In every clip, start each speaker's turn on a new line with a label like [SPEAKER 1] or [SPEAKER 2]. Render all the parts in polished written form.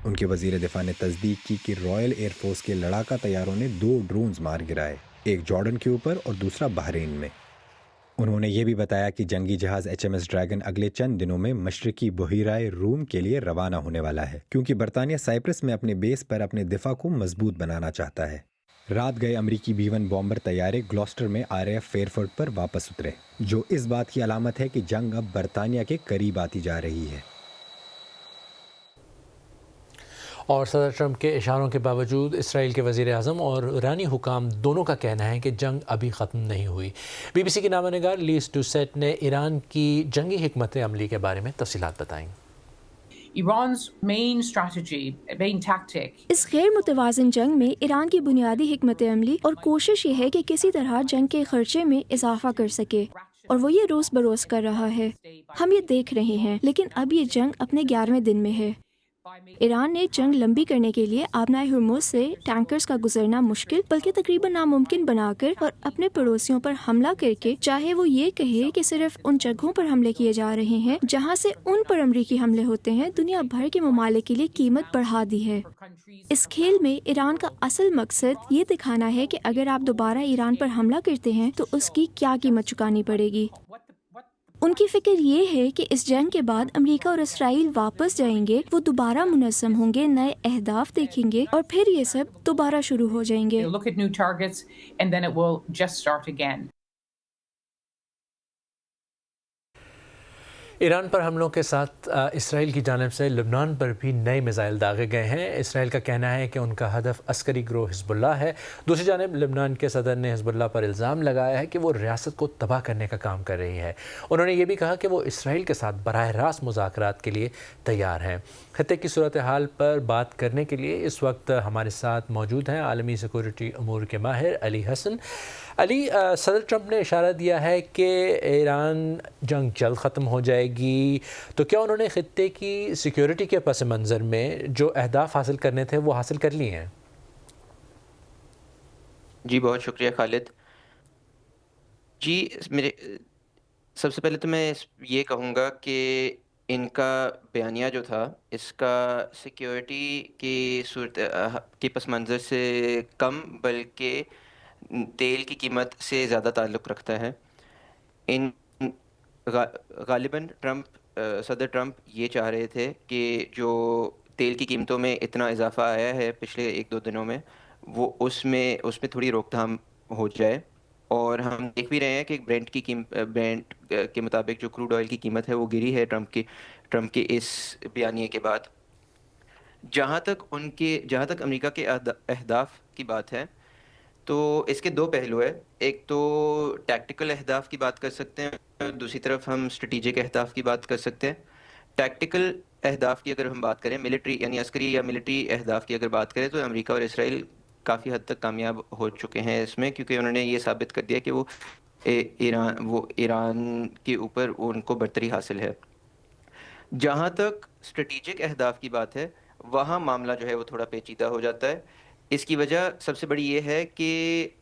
[SPEAKER 1] ان کے وزیر دفاع نے تصدیق کی کہ رائل ایئر فورس کے لڑاکا طیاروں نے 2 ڈرونز مار گرائے، ایک جارڈن کے اوپر اور دوسرا بحرین میں۔ انہوں نے یہ بھی بتایا کہ جنگی جہاز HMS ڈریگن اگلے چند دنوں میں مشرقی بحیرہ روم کے لیے روانہ ہونے والا ہے، کیونکہ برطانیہ سائپرس میں اپنے بیس پر اپنے دفاع کو مضبوط بنانا چاہتا ہے۔ رات گئے امریکی B-1 بامبر طیارے گلوسٹر میں RAF فیئرفورٹ پر واپس اترے، جو اس بات کی علامت ہے کہ جنگ اب برطانیہ کے قریب آتی جا رہی ہے۔
[SPEAKER 2] اور صدر ٹرمپ کے اشاروں کے باوجود اسرائیل کے وزیر اعظم اور ایرانی حکام دونوں کا کہنا ہے کہ جنگ ابھی ختم نہیں ہوئی۔ BBC کی نامہ نگار لیز ٹوسیٹ نے ایران کی جنگی حکمت عملی کے بارے میں تفصیلات بتائیں۔
[SPEAKER 3] Iran's main strategy, main tactic
[SPEAKER 4] اس غیر متوازن جنگ میں ایران کی بنیادی حکمت عملی اور کوشش یہ ہے کہ کسی طرح جنگ کے خرچے میں اضافہ کر سکے، اور وہ یہ روز بروز کر رہا ہے۔ ہم یہ دیکھ رہے ہیں، لیکن اب یہ جنگ اپنے 11ویں دن میں ہے۔ ایران نے جنگ لمبی کرنے کے لیے آبنائے ہرمز سے ٹینکرز کا گزرنا مشکل بلکہ تقریباً ناممکن بنا کر اور اپنے پڑوسیوں پر حملہ کر کے، چاہے وہ یہ کہے کہ صرف ان جگہوں پر حملے کیے جا رہے ہیں جہاں سے ان پر امریکی حملے ہوتے ہیں، دنیا بھر کے ممالک کے لیے قیمت بڑھا دی ہے۔ اس کھیل میں ایران کا اصل مقصد یہ دکھانا ہے کہ اگر آپ دوبارہ ایران پر حملہ کرتے ہیں تو اس کی کیا قیمت چکانی پڑے گی۔ ان کی فکر یہ ہے کہ اس جنگ کے بعد امریکہ اور اسرائیل واپس جائیں گے، وہ دوبارہ منظم ہوں گے، نئے اہداف دیکھیں گے اور پھر یہ سب دوبارہ شروع ہو جائیں گے۔
[SPEAKER 3] look at new targets and then it will just start again.
[SPEAKER 2] Iran پر حملوں کے ساتھ اسرائیل کی جانب سے لبنان پر بھی نئے میزائل داغے گئے ہیں۔ اسرائیل کا کہنا ہے کہ ان کا ہدف عسکری گروہ حزب اللہ ہے۔ دوسری جانب لبنان کے صدر نے حزب اللہ پر الزام لگایا ہے کہ وہ ریاست کو تباہ کرنے کا کام کر رہی ہے۔ انہوں نے یہ بھی کہا کہ وہ اسرائیل کے ساتھ براہ راست مذاکرات کے لیے تیار ہیں۔ خطے کی صورتحال پر بات کرنے کے لیے اس وقت ہمارے ساتھ موجود ہیں عالمی سیکورٹی امور کے ماہر علی حسن۔ علی، صدر ٹرمپ نے اشارہ دیا ہے کہ ایران جنگ جلد ختم ہو جائے گی، تو کیا انہوں نے خطے کی سیکیورٹی کے پس منظر میں جو اہداف حاصل کرنے تھے وہ حاصل کر لیے ہیں؟
[SPEAKER 5] جی بہت شکریہ خالد۔ جی میرے سب سے پہلے تو میں یہ کہوں گا کہ ان کا بیانیہ جو تھا اس کا سیکیورٹی کی صورت کے پس منظر سے کم بلکہ تیل کی قیمت سے زیادہ تعلق رکھتا ہے۔ ان غالباً صدر ٹرمپ یہ چاہ رہے تھے کہ جو تیل کی قیمتوں میں اتنا اضافہ آیا ہے پچھلے 1-2 دنوں میں، وہ اس میں تھوڑی روک تھام ہو جائے۔ اور ہم دیکھ بھی رہے ہیں کہ برینٹ کے مطابق جو کروڈ آئل کی قیمت ہے وہ گری ہے ٹرمپ کے اس بیانیے کے بعد۔ جہاں تک امریکہ کے اہداف کی بات ہے تو اس کے 2 پہلو ہیں۔ ایک تو ٹیکٹیکل اہداف کی بات کر سکتے ہیں، دوسری طرف ہم اسٹریٹجک اہداف کی بات کر سکتے ہیں۔ ٹیکٹیکل اہداف کی اگر ہم بات کریں، ملٹری یعنی عسکری یا ملٹری اہداف کی اگر بات کریں، تو امریکہ اور اسرائیل کافی حد تک کامیاب ہو چکے ہیں اس میں، کیونکہ انہوں نے یہ ثابت کر دیا کہ وہ ایران کے اوپر ان کو برتری حاصل ہے۔ جہاں تک اسٹریٹجک اہداف کی بات ہے، وہاں معاملہ جو ہے وہ تھوڑا پیچیدہ ہو جاتا ہے۔ اس کی وجہ سب سے بڑی یہ ہے کہ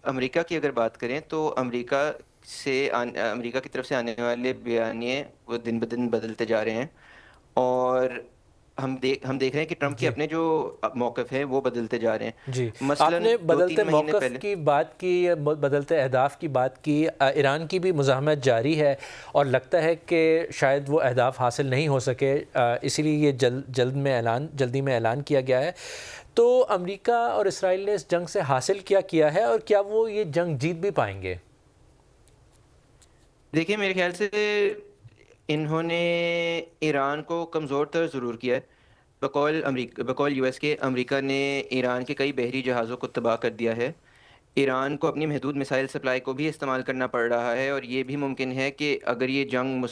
[SPEAKER 5] امریکہ کی اگر بات کریں تو امریکہ کی طرف سے آنے والے بیانیے وہ دن بدن بدلتے جا رہے ہیں، اور ہم دیکھ رہے ہیں کہ ٹرمپ کے اپنے جو موقف ہیں وہ بدلتے جا رہے ہیں۔
[SPEAKER 2] جی،
[SPEAKER 5] مثلاً
[SPEAKER 2] آپ نے بدلتے
[SPEAKER 5] 2-3 مہینے
[SPEAKER 2] موقف
[SPEAKER 5] پہلے
[SPEAKER 2] کی بات کی، بدلتے اہداف کی بات کی۔ ایران کی بھی مزاحمت جاری ہے اور لگتا ہے کہ شاید وہ اہداف حاصل نہیں ہو سکے، اسی لیے یہ جلدی میں اعلان کیا گیا ہے۔ تو امریکہ اور اسرائیل نے اس جنگ سے حاصل کیا ہے، اور کیا وہ یہ جنگ جیت بھی پائیں گے؟
[SPEAKER 5] دیکھیں، میرے خیال سے انہوں نے ایران کو کمزور تر ضرور کیا ہے۔ بقول US کے امریکہ نے ایران کے کئی بحری جہازوں کو تباہ کر دیا ہے۔ ایران کو اپنی محدود میسائل سپلائی کو بھی استعمال کرنا پڑ رہا ہے، اور یہ بھی ممکن ہے کہ اگر یہ جنگ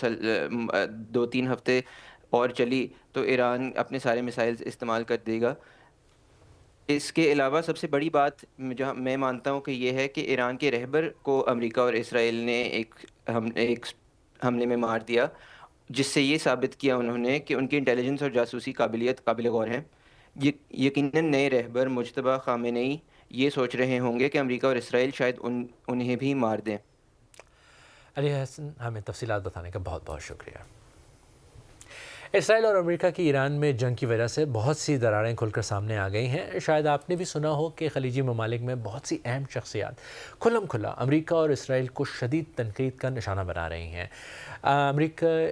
[SPEAKER 5] 2-3 ہفتے اور چلی تو ایران اپنے سارے میسائلز استعمال کر دے گا۔ اس کے علاوہ سب سے بڑی بات جہاں میں مانتا ہوں کہ یہ ہے کہ ایران کے رہبر کو امریکہ اور اسرائیل نے ایک حملے میں مار دیا، جس سے یہ ثابت کیا انہوں نے کہ ان کی انٹیلیجنس اور جاسوسی قابلیت قابل غور ہے۔ یقیناً نئے رہبر مجتبی خامنئی یہ سوچ رہے ہوں گے کہ امریکہ اور اسرائیل شاید انہیں بھی مار دیں۔
[SPEAKER 2] علی حسن، ہمیں تفصیلات بتانے کا بہت بہت شکریہ۔ اسرائیل اور امریکہ کی ایران میں جنگ کی وجہ سے بہت سی دراڑیں کھل کر سامنے آ گئی ہیں۔ شاید آپ نے بھی سنا ہو کہ خلیجی ممالک میں بہت سی اہم شخصیات کھلم کھلا امریکہ اور اسرائیل کو شدید تنقید کا نشانہ بنا رہی ہیں۔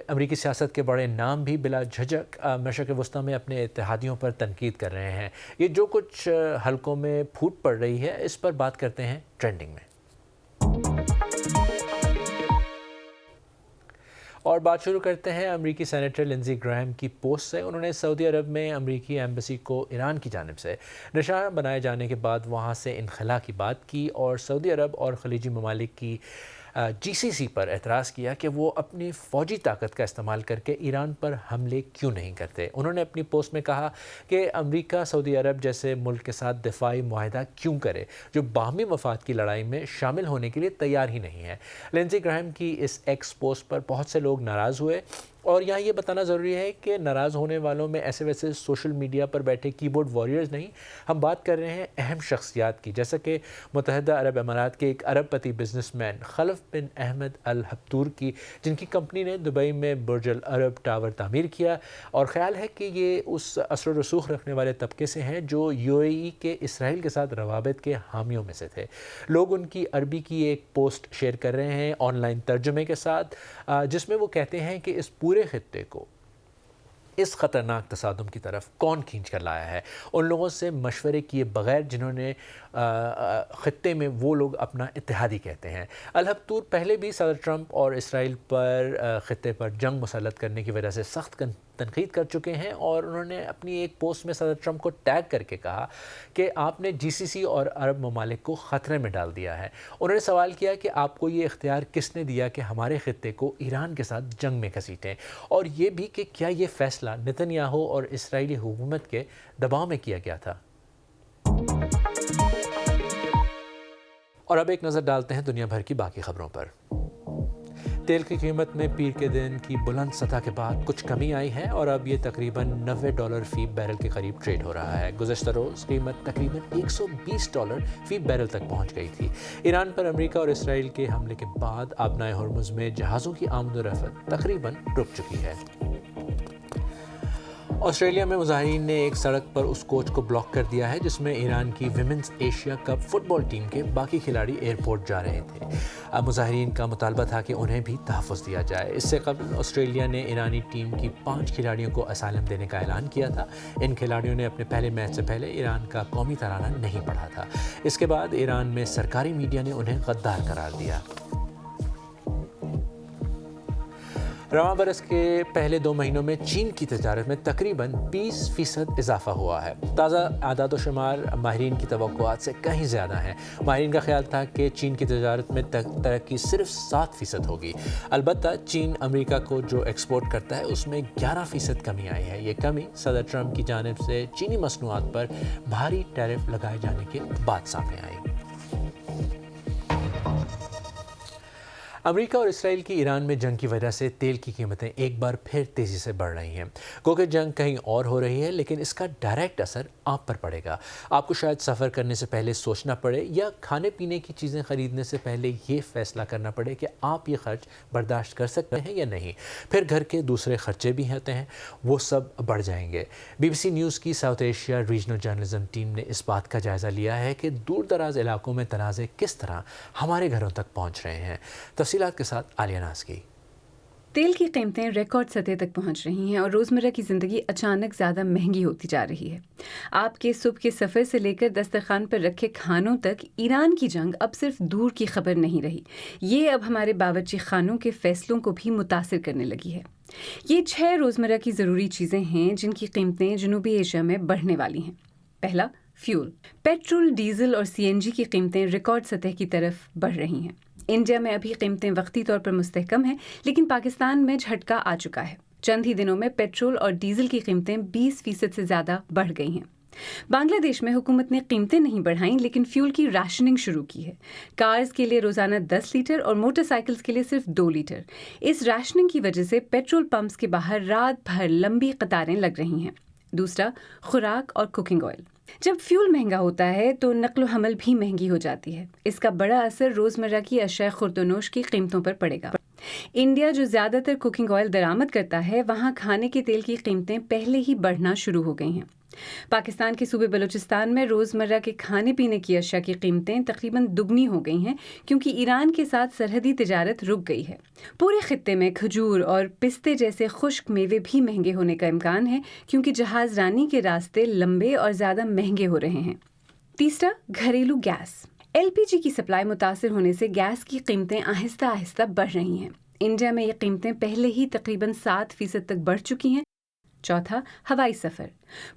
[SPEAKER 2] امریکی سیاست کے بڑے نام بھی بلا جھجک مشرق وسطیٰ میں اپنے اتحادیوں پر تنقید کر رہے ہیں۔ یہ جو کچھ حلقوں میں پھوٹ پڑ رہی ہے، اس پر بات کرتے ہیں ٹرینڈنگ میں۔ اور بات شروع کرتے ہیں امریکی سینیٹر لنزی گراہم کی پوسٹ سے۔ انہوں نے سعودی عرب میں امریکی ایمبیسی کو ایران کی جانب سے نشانہ بنائے جانے کے بعد وہاں سے انخلا کی بات کی اور سعودی عرب اور خلیجی ممالک کی GCC پر اعتراض کیا کہ وہ اپنی فوجی طاقت کا استعمال کر کے ایران پر حملے کیوں نہیں کرتے۔ انہوں نے اپنی پوسٹ میں کہا کہ امریکہ سعودی عرب جیسے ملک کے ساتھ دفاعی معاہدہ کیوں کرے جو باہمی مفاد کی لڑائی میں شامل ہونے کے لیے تیار ہی نہیں ہے۔ لنزی گراہم کی اس ایکس پوسٹ پر بہت سے لوگ ناراض ہوئے، اور یہاں یہ بتانا ضروری ہے کہ ناراض ہونے والوں میں ایسے ویسے سوشل میڈیا پر بیٹھے کی بورڈ واریئرز نہیں، ہم بات کر رہے ہیں اہم شخصیات کی، جیسا کہ متحدہ عرب امارات کے ایک ارب پتی بزنس مین خلف بن احمد الہبتور کی، جن کی کمپنی نے دبئی میں برج العرب ٹاور تعمیر کیا، اور خیال ہے کہ یہ اس اثر و رسوخ رکھنے والے طبقے سے ہیں جو UAE کے اسرائیل کے ساتھ روابط کے حامیوں میں سے تھے۔ لوگ ان کی عربی کی ایک پوسٹ شیئر کر رہے ہیں آن لائن ترجمے کے ساتھ، جس میں وہ کہتے ہیں کہ اس پورے خطے کو اس خطرناک تصادم کی طرف کون کھینچ کر لایا ہے، ان لوگوں سے مشورے کیے بغیر جنہوں نے خطے میں وہ لوگ اپنا اتحادی کہتے ہیں۔ الہبتور پہلے بھی صدر ٹرمپ اور اسرائیل پر خطے پر جنگ مسلط کرنے کی وجہ سے سخت تنقید کر چکے ہیں، اور انہوں نے اپنی ایک پوسٹ میں صدر ٹرمپ کو ٹیگ کر کے کہا کہ آپ نے GCC اور عرب ممالک کو خطرے میں ڈال دیا ہے۔ انہوں نے سوال کیا کہ آپ کو یہ اختیار کس نے دیا کہ ہمارے خطے کو ایران کے ساتھ جنگ میں گھسیٹیں، اور یہ بھی کہ کیا یہ فیصلہ نتن یاہو اور اسرائیلی حکومت کے دباؤ میں کیا گیا تھا۔ اور اب ایک نظر ڈالتے ہیں دنیا بھر کی باقی خبروں پر۔ تیل کی قیمت میں پیر کے دن کی بلند سطح کے بعد کچھ کمی آئی ہے اور اب یہ تقریباً $90 فی بیرل کے قریب ٹریڈ ہو رہا ہے۔ گزشتہ روز قیمت تقریباً $120 فی بیرل تک پہنچ گئی تھی۔ ایران پر امریکہ اور اسرائیل کے حملے کے بعد آبنائے ہرمز میں جہازوں کی آمد و رفت تقریباً رک چکی ہے۔ آسٹریلیا میں مظاہرین نے ایک سڑک پر اس کوچ کو بلاک کر دیا ہے جس میں ایران کی ویمنز ایشیا کپ فٹ بال ٹیم کے باقی کھلاڑی ایئرپورٹ جا رہے تھے۔ مظاہرین کا مطالبہ تھا کہ انہیں بھی تحفظ دیا جائے۔ اس سے قبل آسٹریلیا نے ایرانی ٹیم کی 5 کھلاڑیوں کو اسائلم دینے کا اعلان کیا تھا۔ ان کھلاڑیوں نے اپنے پہلے میچ سے پہلے ایران کا قومی ترانہ نہیں پڑھا تھا۔ اس کے بعد ایران میں سرکاری میڈیا نے انہیں غدار قرار دیا۔ رواں برس کے پہلے 2 مہینوں میں چین کی تجارت میں تقریباً 20% اضافہ ہوا ہے۔ تازہ اعداد و شمار ماہرین کی توقعات سے کہیں زیادہ ہیں۔ ماہرین کا خیال تھا کہ چین کی تجارت میں ترقی صرف 7% ہوگی۔ البتہ چین امریکہ کو جو ایکسپورٹ کرتا ہے اس میں 11% کمی آئی ہے۔ یہ کمی صدر ٹرمپ کی جانب سے چینی مصنوعات پر بھاری ٹیرف لگائے جانے کے بعد سامنے آئی۔ امریکہ اور اسرائیل کی ایران میں جنگ کی وجہ سے تیل کی قیمتیں ایک بار پھر تیزی سے بڑھ رہی ہیں۔ گو کہ جنگ کہیں اور ہو رہی ہے لیکن اس کا ڈائریکٹ اثر آپ پر پڑے گا۔ آپ کو شاید سفر کرنے سے پہلے سوچنا پڑے یا کھانے پینے کی چیزیں خریدنے سے پہلے یہ فیصلہ کرنا پڑے کہ آپ یہ خرچ برداشت کر سکتے ہیں یا نہیں۔ پھر گھر کے دوسرے خرچے بھی ہوتے ہیں، وہ سب بڑھ جائیں گے۔ BBC نیوز کی south Asia regional journalism team نے اس بات کا جائزہ لیا ہے کہ دور دراز علاقوں میں تنازع کس طرح ہمارے گھروں تک پہنچ رہے ہیں۔ تفصیلات کے ساتھ عالیہ ناز کی۔
[SPEAKER 6] تیل کی قیمتیں ریکارڈ سطح تک پہنچ رہی ہیں اور روزمرہ کی زندگی اچانک زیادہ مہنگی ہوتی جا رہی ہے۔ آپ کے صبح کے سفر سے لے کر دسترخوان پر رکھے کھانوں تک ایران کی جنگ اب صرف دور کی خبر نہیں رہی، یہ اب ہمارے باورچی خانوں کے فیصلوں کو بھی متاثر کرنے لگی ہے۔ یہ 6 روزمرہ کی ضروری چیزیں ہیں جن کی قیمتیں جنوبی ایشیا میں بڑھنے والی ہیں۔ پہلا، فیول۔ پیٹرول، ڈیزل اور CNG کی قیمتیں ریکارڈ سطح کی طرف بڑھ رہی ہیں۔ انڈیا میں ابھی قیمتیں وقتی طور پر مستحکم ہیں، لیکن پاکستان میں جھٹکا آ چکا ہے۔ چند ہی دنوں میں پیٹرول اور ڈیزل کی قیمتیں 20% سے زیادہ بڑھ گئی ہیں۔ بنگلہ دیش میں حکومت نے قیمتیں نہیں بڑھائیں لیکن فیول کی راشننگ شروع کی ہے۔ کارز کے لیے روزانہ 10 لیٹر اور موٹر سائیکلز کے لیے صرف 2 لیٹر۔ اس راشننگ کی وجہ سے پیٹرول پمپس کے باہر رات بھر لمبی قطاریں لگ رہی ہیں۔ دوسرا، خوراک اور کوکنگ آئل۔ جب فیول مہنگا ہوتا ہے تو نقل و حمل بھی مہنگی ہو جاتی ہے۔ اس کا بڑا اثر روزمرہ کی اشیاء خورد و نوش کی قیمتوں پر پڑے گا۔ انڈیا جو زیادہ تر کوکنگ آئل درآمد کرتا ہے، وہاں کھانے کے تیل کی قیمتیں پہلے ہی بڑھنا شروع ہو گئی ہیں۔ پاکستان کے صوبے بلوچستان میں روزمرہ کے کھانے پینے کی اشیاء کی قیمتیں تقریباً دگنی ہو گئی ہیں کیونکہ ایران کے ساتھ سرحدی تجارت رک گئی ہے۔ پورے خطے میں کھجور اور پستے جیسے خشک میوے بھی مہنگے ہونے کا امکان ہے کیونکہ جہاز رانی کے راستے لمبے اور زیادہ مہنگے ہو رہے ہیں۔ تیسرا، گھریلو گیس۔ ایل پی جی کی سپلائی متاثر ہونے سے گیس کی قیمتیں آہستہ آہستہ بڑھ رہی ہیں۔ انڈیا میں یہ قیمتیں پہلے ہی تقریباً 7% تک بڑھ چکی ہیں۔ چوتھا، ہوائی سفر۔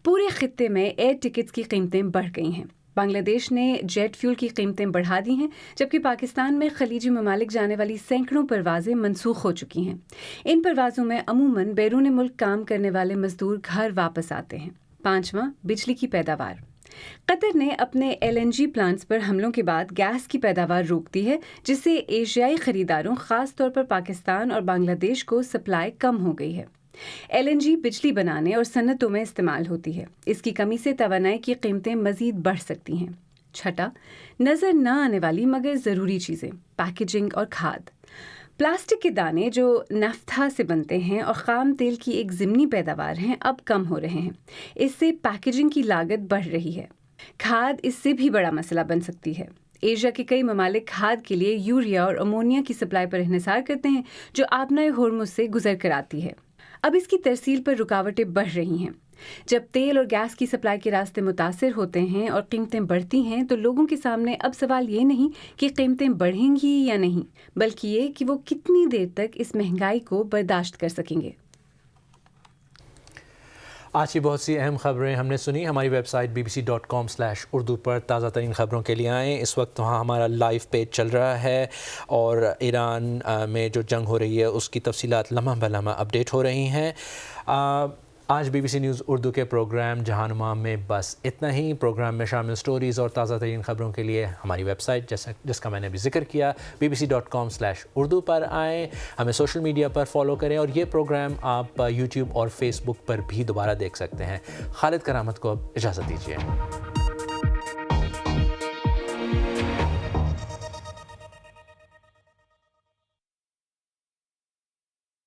[SPEAKER 6] پورے خطے میں ایئر ٹکٹس کی قیمتیں بڑھ گئی ہیں۔ بنگلہ دیش نے جیٹ فیول کی قیمتیں بڑھا دی ہیں، جبکہ پاکستان میں خلیجی ممالک جانے والی سینکڑوں پروازیں منسوخ ہو چکی ہیں۔ ان پروازوں میں عموماً بیرون ملک کام کرنے والے مزدور گھر واپس آتے ہیں۔ پانچواں، بجلی کی پیداوار۔ قطر نے اپنے LNG پلانٹس پر حملوں کے بعد گیس کی پیداوار روک دی ہے، جس سے ایشیائی خریداروں خاص طور پر پاکستان اور بنگلہ دیش کو سپلائی کم ہو گئی ہے۔ LNG بجلی بنانے اور صنعتوں میں استعمال ہوتی ہے۔ اس کی کمی سے توانائی کی قیمتیں مزید بڑھ سکتی ہیں۔ چھٹا، نظر نہ آنے والی مگر ضروری چیزیں، پیکیجنگ اور کھاد۔ پلاسٹک کے دانے جو نفتا سے بنتے ہیں اور خام تیل کی ایک ضمنی پیداوار ہیں، اب کم ہو رہے ہیں۔ اس سے پیکیجنگ کی لاگت بڑھ رہی ہے۔ کھاد اس سے بھی بڑا مسئلہ بن سکتی ہے۔ ایشیا کے کئی ممالک کھاد کے لیے یوریا اور امونیا کی سپلائی پر انحصار کرتے ہیں، جو آبنائے ہرمز سے گزر کر آتی ہے۔ اب اس کی ترسیل پر رکاوٹیں بڑھ رہی ہیں۔ جب تیل اور گیس کی سپلائی کے راستے متاثر ہوتے ہیں اور قیمتیں بڑھتی ہیں تو لوگوں کے سامنے اب سوال یہ نہیں کہ قیمتیں بڑھیں گی یا نہیں، بلکہ یہ کہ وہ کتنی دیر تک اس مہنگائی کو برداشت کر سکیں گے۔
[SPEAKER 2] آج کی بہت سی اہم خبریں ہم نے سنی۔ ہماری ویب سائٹ bbc.com/urdu پر تازہ ترین خبروں کے لیے آئیں۔ اس وقت وہاں ہمارا لائیو پیج چل رہا ہے اور ایران میں جو جنگ ہو رہی ہے اس کی تفصیلات لمحہ بلمحہ اپڈیٹ ہو رہی ہیں۔ آج BBC نیوز اردو کے پروگرام جہانما میں بس اتنا ہی۔ پروگرام میں شامل سٹوریز اور تازہ ترین خبروں کے لیے ہماری ویب سائٹ جس کا میں نے ابھی ذکر کیا bbc.com/urdu پر آئیں۔ ہمیں سوشل میڈیا پر فالو کریں اور یہ پروگرام آپ YouTube اور Facebook پر بھی دوبارہ دیکھ سکتے ہیں۔ خالد کرامت کو اب اجازت دیجیے۔